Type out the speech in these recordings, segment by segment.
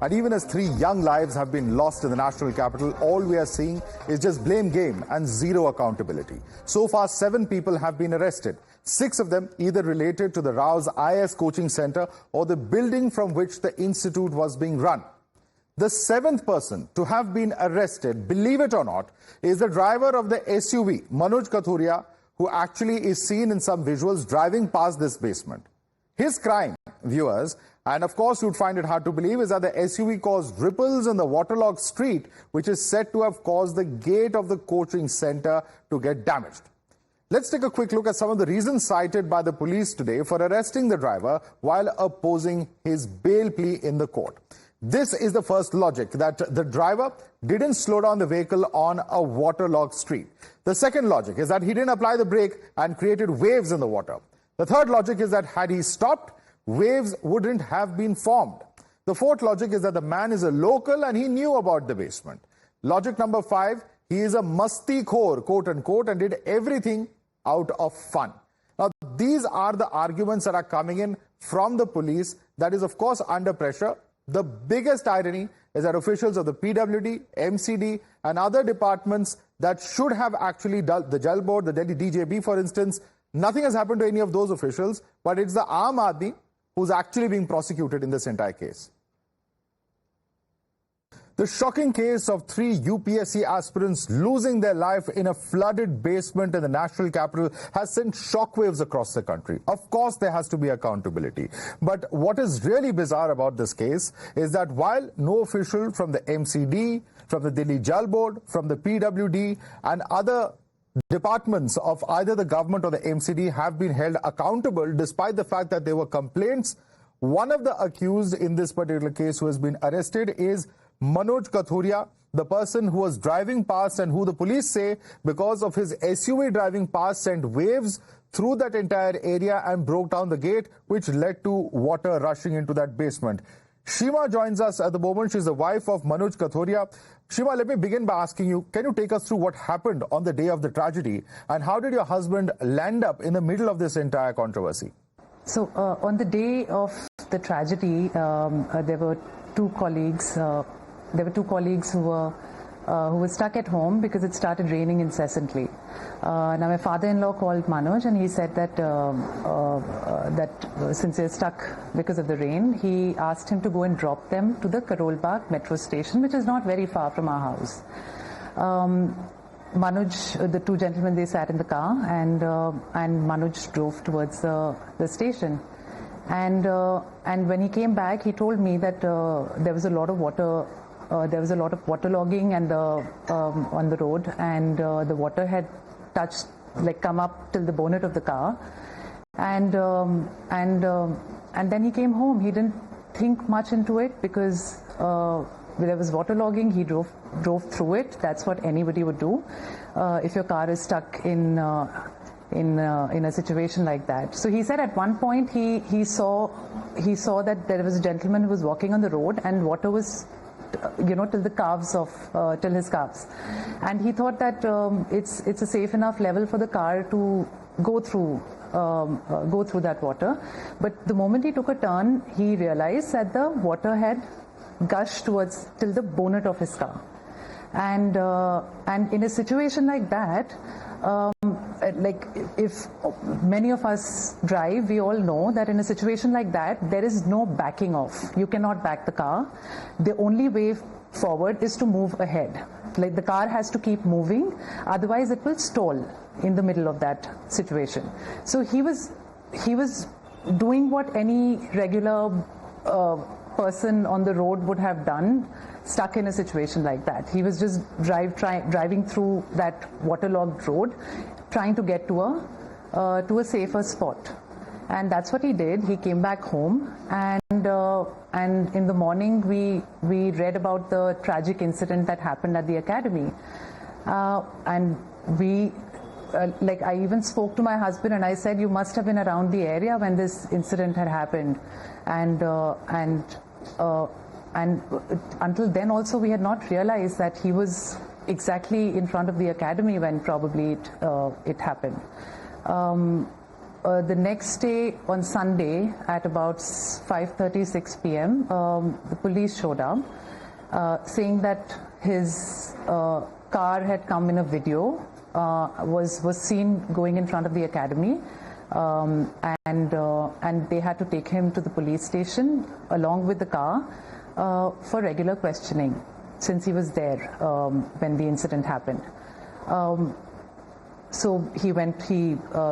And even as 3 young lives have been lost in the national capital, all we are seeing is just blame game and zero accountability. So far, 7 people have been arrested. 6 of them either related to the Rau IAS coaching center or the building from which the institute was being run. The 7th person to have been arrested, believe it or not, is the driver of the SUV, Manoj Kathuria, who actually is seen in some visuals driving past this basement. His crime, viewers, and of course you'd find it hard to believe, is that the SUV caused ripples in the waterlogged street, which is said to have caused the gate of the coaching center to get damaged. Let's take a quick look at some of the reasons cited by the police today for arresting the driver while opposing his bail plea in the court. This is the first logic, that the driver didn't slow down the vehicle on a waterlogged street. The second logic is that he didn't apply the brake and created waves in the water. The third logic is that had he stopped, waves wouldn't have been formed. The fourth logic is that the man is a local and he knew about the basement. Logic number 5, he is a masti khor, quote unquote, and did everything out of fun. Now, these are the arguments that are coming in from the police. That is, of course, under pressure. The biggest irony is that officials of the PWD, MCD, and other departments that should have actually done, the Jal Board, the Delhi DJB, for instance, nothing has happened to any of those officials, but it's the Aadmi who's actually being prosecuted in this entire case. The shocking case of 3 UPSC aspirants losing their life in a flooded basement in the national capital has sent shockwaves across the country. Of course, there has to be accountability. But what is really bizarre about this case is that while no official from the MCD, from the Delhi Jal Board, from the PWD and other departments of either the government or the MCD have been held accountable, despite the fact that there were complaints, one of the accused in this particular case who has been arrested is Manoj Kathuria, the person who was driving past and who the police say, because of his SUV driving past, sent waves through that entire area and broke down the gate, which led to water rushing into that basement. Shima joins us at the moment. She's the wife of Manoj Kathuria. Shima, let me begin by asking you, can you take us through what happened on the day of the tragedy and how did your husband land up in the middle of this entire controversy? So on the day of the tragedy, there were 2 colleagues. There were 2 colleagues who were stuck at home because it started raining incessantly. Now my father-in-law called Manoj and he said that since they're stuck because of the rain, he asked him to go and drop them to the Karol Bagh metro station, which is not very far from our house. Manoj, the 2 gentlemen, they sat in the car and Manoj drove towards the station. And when he came back, he told me that there was a lot of water. There was a lot of waterlogging and on the road, and the water had come up till the bonnet of the car, and then he came home. He didn't think much into it because there was waterlogging. He drove through it. That's what anybody would do if your car is stuck in a situation like that. So he said at one point he saw that there was a gentleman who was walking on the road and water was till the calves till his calves, and he thought that it's a safe enough level for the car to go through that water. But the moment he took a turn, he realized that the water had gushed till the bonnet of his car, and in a situation like that, like if many of us drive, we all know that in a situation like that, there is no backing off. You cannot back the car. The only way forward is to move ahead. Like the car has to keep moving, otherwise it will stall in the middle of that situation. So he was doing what any regular person on the road would have done, stuck in a situation like that. He was just driving through that waterlogged road, trying to get to a safer spot, and that's what he did. He came back home, and in the morning we read about the tragic incident that happened at the academy, and I even spoke to my husband and I said, you must have been around the area when this incident had happened, and until then also we had not realized that he was exactly in front of the academy when probably it happened. the next day on Sunday at about 5:36 p.m., the police showed up saying that his car had come in a video, was seen going in front of the academy, and they had to take him to the police station along with the car for regular questioning since he was there when the incident happened. So he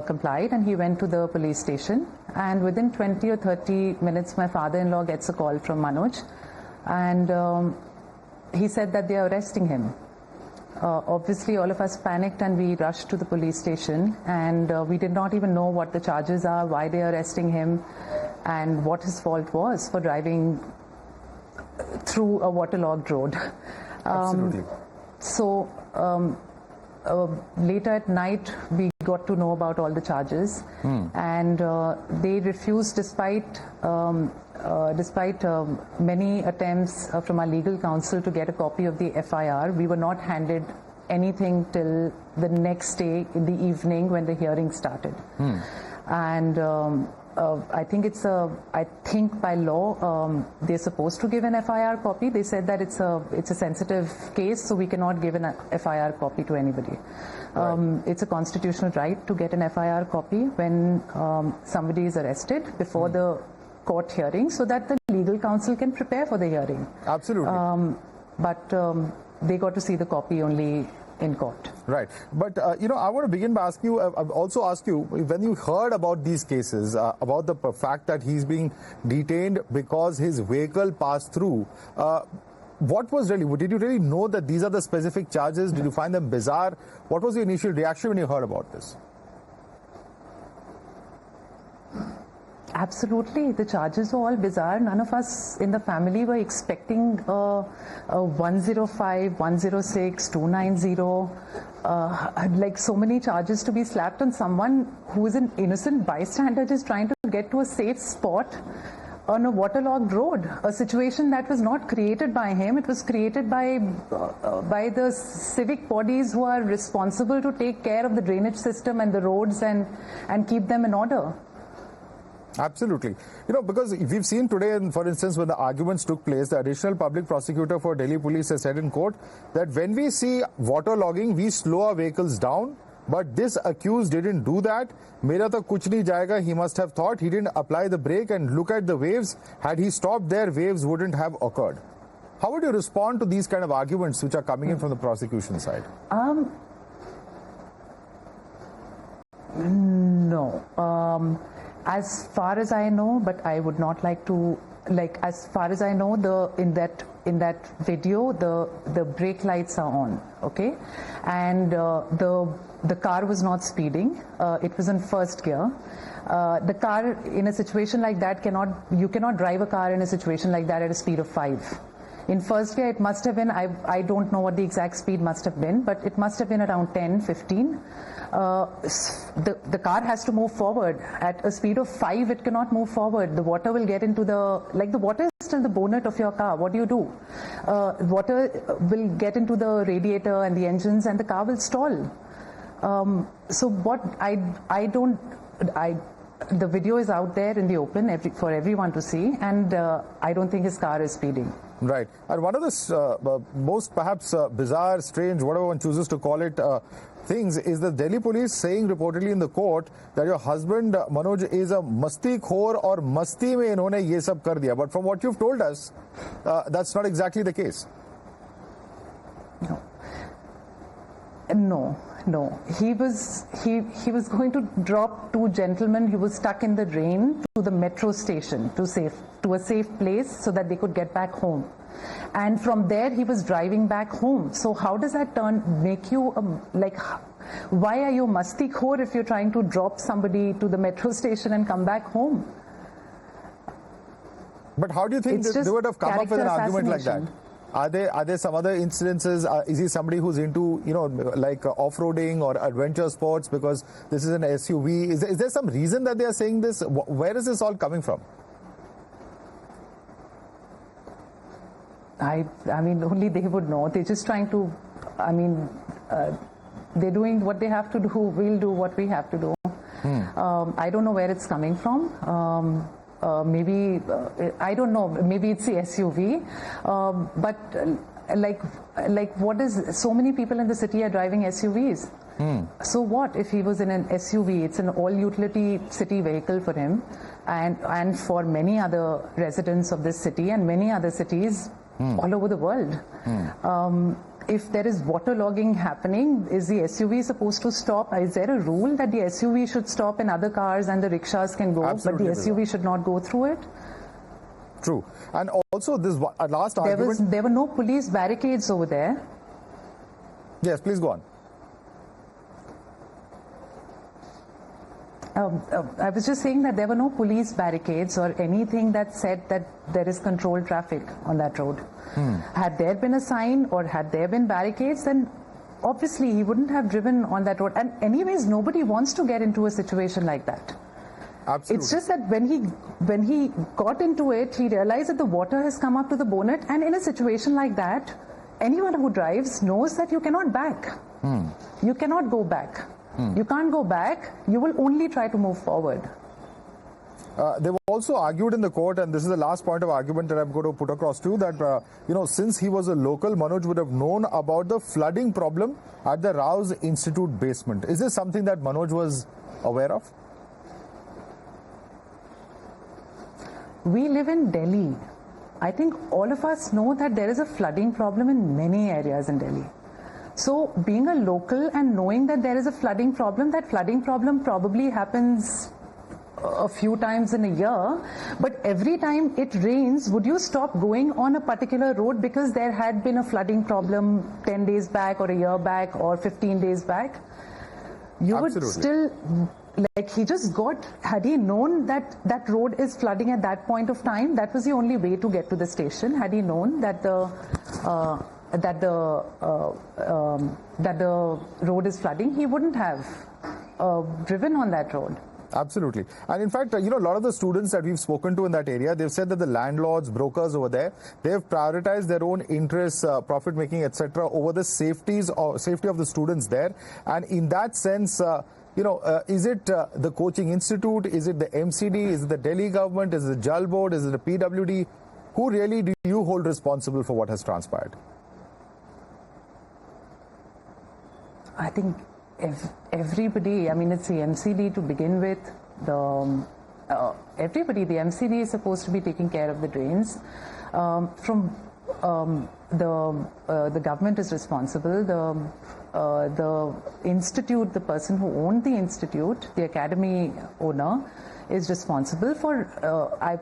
complied and he went to the police station, and within 20 or 30 minutes my father-in-law gets a call from Manoj, and he said that they are arresting him. Obviously all of us panicked and we rushed to the police station, and we did not even know what the charges are, why they are arresting him, and what his fault was for driving through a waterlogged road. Absolutely. So later at night we got to know about all the charges, and they refused despite many attempts from our legal counsel to get a copy of the FIR. We were not handed anything till the next day in the evening when the hearing started. And I think by law they're supposed to give an FIR copy. They said that it's a sensitive case, so we cannot give an FIR copy to anybody. Right. It's a constitutional right to get an FIR copy when somebody is arrested before the court hearing, so that the legal counsel can prepare for the hearing. Absolutely. But they got to see the copy only in court. Right. But, I want to begin by asking you, I've also asked you, when you heard about these cases, about the fact that he's being detained because his vehicle passed through, what was did you really know that these are the specific charges? Did you find them bizarre? What was the initial reaction when you heard about this? Absolutely, the charges were all bizarre. None of us in the family were expecting 105, 106, 290, like so many charges to be slapped on someone who is an innocent bystander just trying to get to a safe spot on a waterlogged road. A situation that was not created by him, it was created by the civic bodies who are responsible to take care of the drainage system and the roads and keep them in order. Absolutely. Because we've seen today, for instance, when the arguments took place, the additional public prosecutor for Delhi police has said in court that when we see waterlogging, we slow our vehicles down. But this accused didn't do that. Mera to kuch nahi jayega, he must have thought. He didn't apply the brake, and look at the waves. Had he stopped there, waves wouldn't have occurred. How would you respond to these kind of arguments which are coming in from the prosecution side? No. As far as I know, but I would not like to, as far as I know, in that video, the brake lights are on, okay? And the car was not speeding. It was in first gear. The car in a situation like that you cannot drive a car in a situation like that at a speed of 5. In first gear, it must have been, I don't know what the exact speed must have been, but it must have been around 10, 15. The car has to move forward. At a speed of 5, it cannot move forward. The water will get into the water is still the bonnet of your car. What do? Water will get into the radiator and the engines, and the car will stall. So what the video is out there in the open for everyone to see, and I don't think his car is speeding. Right. And one of the most perhaps bizarre, strange, whatever one chooses to call it, things is the Delhi police saying reportedly in the court that your husband Manoj is a masti khor or masti mein inhone ye sab kar diya. But from what you've told us, that's not exactly the case. No. He was going to drop two gentlemen who were stuck in the rain to the metro station to a safe place so that they could get back home. And from there he was driving back home. So how does that make you why are you masti khor if you're trying to drop somebody to the metro station and come back home? But how do you think they would have come up with an argument like that? Are there some other incidences? Is he somebody who's into, off-roading or adventure sports because this is an SUV? Is there some reason that they are saying this? Where is this all coming from? I mean, only they would know. They're just trying to, they're doing what they have to do. We'll do what we have to do. I don't know where it's coming from. Maybe I don't know. Maybe it's the SUV, but what is? So many people in the city are driving SUVs. So what if he was in an SUV? It's an all-utility city vehicle for him, and for many other residents of this city and many other cities all over the world. If there is waterlogging happening, is the SUV supposed to stop? Is there a rule that the SUV should stop and other cars and the rickshaws can go, Absolutely, but the SUV should not go through it? True. And also this last argument... There were no police barricades over there. Yes, please go on. I was just saying that there were no police barricades or anything that said that there is controlled traffic on that road. Had there been a sign or had there been barricades, then obviously he wouldn't have driven on that road. And anyways, nobody wants to get into a situation like that. Absolutely. It's just that when he got into it, he realized that the water has come up to the bonnet, and in a situation like that, anyone who drives knows that you cannot back. You cannot go back. You can't go back. You will only try to move forward. They've also argued in the court, and this is the last point of argument that I'm going to put across to you, that, since he was a local, Manoj would have known about the flooding problem at the Rau Institute basement. Is this something that Manoj was aware of? We live in Delhi. I think all of us know that there is a flooding problem in many areas in Delhi. So being a local and knowing that there is a flooding problem, that flooding problem probably happens a few times in a year, but every time it rains, would you stop going on a particular road because there had been a flooding problem 10 days back or a year back or 15 days back? You Absolutely. would still, he just had he known that that road is flooding at that point of time, that was the only way to get to the station. Had he known that the road is flooding, he wouldn't have driven on that road. Absolutely. And in fact, a lot of the students that we've spoken to in that area, they've said that the landlords, brokers over there, they've prioritized their own interests, profit making, etc., over the safety of the students there. And in that sense, is it the coaching institute? Is it the MCD? Is it the Delhi government? Is it the Jal board? Is it the PWD? Who really do you hold responsible for what has transpired? I think everybody, it's the MCD to begin with. Everybody, the MCD is supposed to be taking care of the drains. The government is responsible. The institute, the person who owned the institute, the academy owner, is responsible for,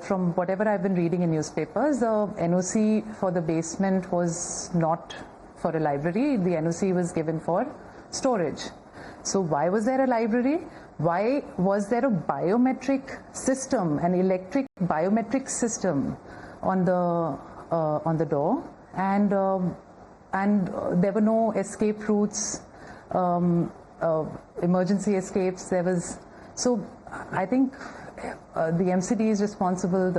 from whatever I've been reading in newspapers, the NOC for the basement was not for a library. The NOC was given for storage. So why was there a library? Why was there a biometric system, an electric biometric system on the door? And there were no escape routes, emergency escapes. So I think the MCD is responsible,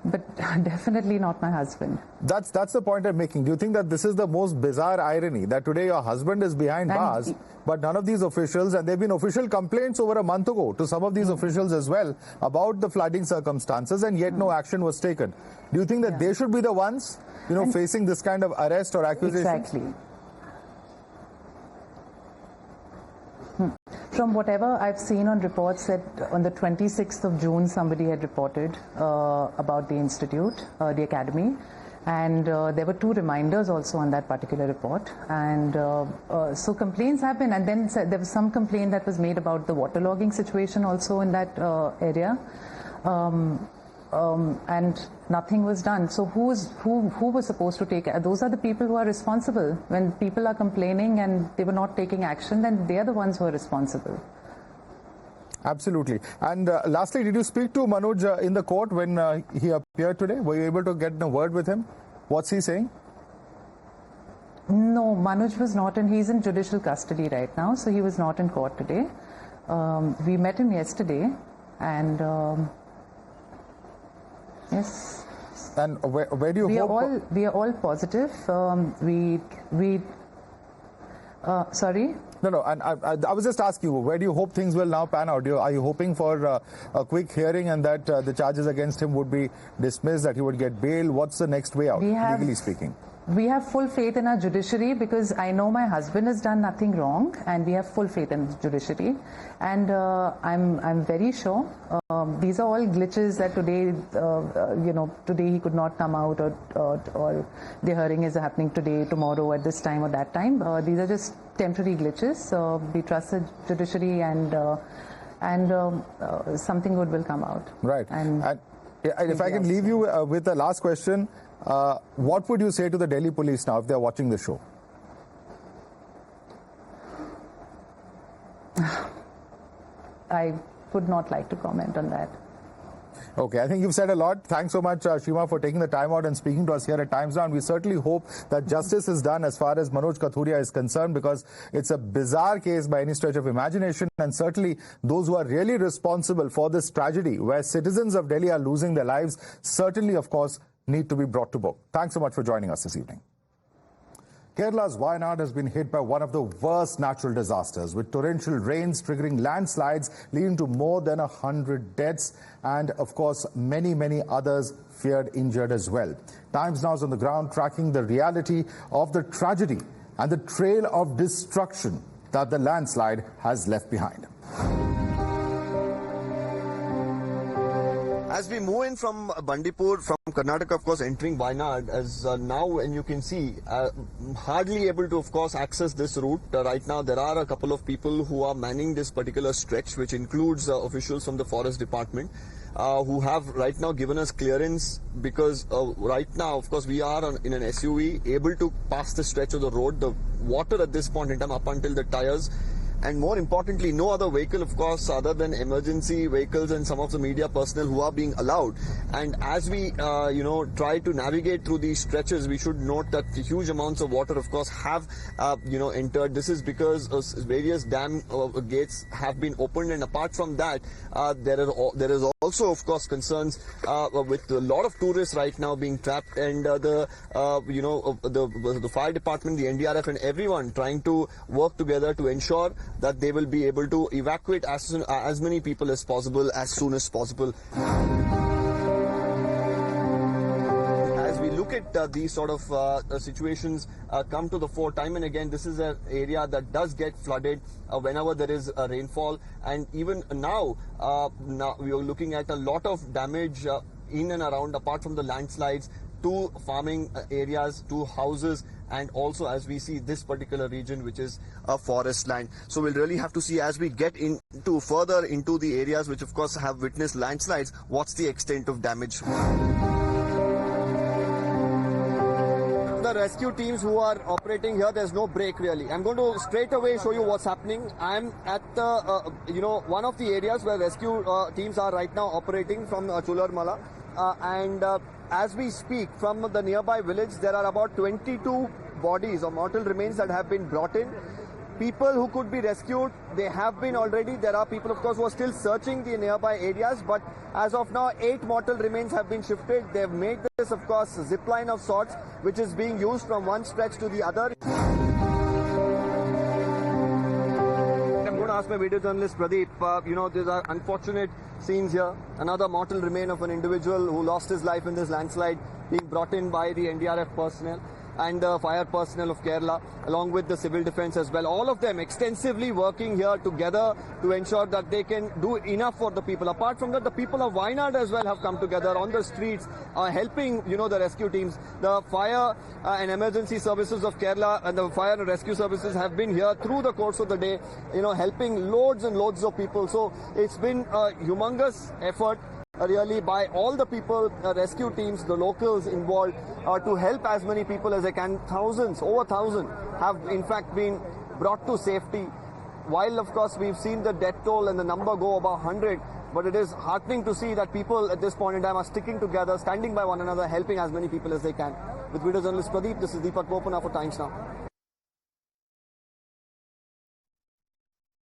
but definitely not my husband. That's the point I'm making. Do you think that this is the most bizarre irony, that today your husband is behind bars, but none of these officials, and there have been official complaints over a month ago to some of these officials as well about the flooding circumstances, and yet no action was taken. Do you think that they should be the ones, facing this kind of arrest or accusation? Exactly. From whatever I've seen on reports, that on the 26th of June somebody had reported about the institute, the academy, and there were 2 reminders also on that particular report, and so complaints have been, and then there was some complaint that was made about the waterlogging situation also in that area, and nothing was done. So who was supposed to take? Those are the people who are responsible. When people are complaining and they were not taking action, then they are the ones who are responsible. Absolutely. And lastly, did you speak to Manoj in the court when he appeared today? Were you able to get a word with him? What's he saying? No, Manoj was not, and he's in judicial custody right now, so he was not in court today. We met him yesterday, and yes. And where do you hope? We are all positive. Sorry? No, and I was just asking you, where do you hope things will now pan out? Are you hoping for a quick hearing and that the charges against him would be dismissed, that he would get bail? What's the next way out, legally speaking? We have full faith in our judiciary because I know my husband has done nothing wrong, and we have full faith in the judiciary. And I'm very sure these are all glitches that today, today he could not come out, or the hearing is happening today, tomorrow, at this time or that time. These are just temporary glitches. We trust the judiciary, and something good will come out. Right. And if I can leave you with the last question. What would you say to the Delhi police now if they're watching the show? I would not like to comment on that. Okay, I think you've said a lot. Thanks so much, Shima, for taking the time out and speaking to us here at Times Now. And we certainly hope that justice is done as far as Manoj Kathuria is concerned, because it's a bizarre case by any stretch of imagination. And certainly those who are really responsible for this tragedy, where citizens of Delhi are losing their lives, certainly, of course, need to be brought to book. Thanks so much for joining us this evening. Kerala's Wayanad has been hit by one of the worst natural disasters, with torrential rains triggering landslides leading to more than 100 deaths and, of course, many others feared injured as well. Times Now is on the ground tracking the reality of the tragedy and the trail of destruction that the landslide has left behind. As we move in from Bandipur, from Karnataka, of course, entering Wayanad, as now, and you can see, hardly able to, of course, access this route. Right now, there are a couple of people who are manning this particular stretch, which includes officials from the Forest Department, who have right now given us clearance, because right now, of course, we are in an SUV, able to pass the stretch of the road. The water at this point in time, up until the tires, and more importantly, no other vehicle, of course, other than emergency vehicles and some of the media personnel who are being allowed. And as we, try to navigate through these stretches, we should note that the huge amounts of water, of course, have, entered. This is because various dam gates have been opened. And apart from that, there is also, of course, concerns with a lot of tourists right now being trapped. And the fire department, the NDRF, and everyone trying to work together to ensure that they will be able to evacuate as many people as possible, as soon as possible. As we look at these sort of situations come to the fore time and again, this is an area that does get flooded whenever there is a rainfall. And even now we are looking at a lot of damage in and around, apart from the landslides, to farming areas, to houses, and also, as we see, this particular region, which is a forest land. So we'll really have to see, as we get further into the areas which, of course, have witnessed landslides, what's the extent of damage. The rescue teams who are operating here, there's no break really. I'm going to straight away show you what's happening. I'm at the, one of the areas where rescue teams are right now operating from Chularmala. As we speak, from the nearby village, there are about 22 bodies or mortal remains that have been brought in. People who could be rescued, they have been already. There are people, of course, who are still searching the nearby areas, but as of now, 8 mortal remains have been shifted. They've made this, of course, zip line of sorts, which is being used from one stretch to the other. I'm going to ask my video journalist Pradeep, these are unfortunate scenes here. Another mortal remain of an individual who lost his life in this landslide being brought in by the NDRF personnel and the fire personnel of Kerala, along with the civil defense as well. All of them extensively working here together to ensure that they can do enough for the people. Apart from that, the people of Wayanad as well have come together on the streets, helping, the rescue teams. The fire and emergency services of Kerala and the fire and rescue services have been here through the course of the day, helping loads and loads of people. So it's been a humongous effort really by all the people, rescue teams, the locals involved, to help as many people as they can. Thousands, over 1,000 have in fact been brought to safety. While of course we've seen the death toll and the number go above 100, but it is heartening to see that people at this point in time are sticking together, standing by one another, helping as many people as they can. With video journalist Pradeep, this is Deepak Bopana for Times Now.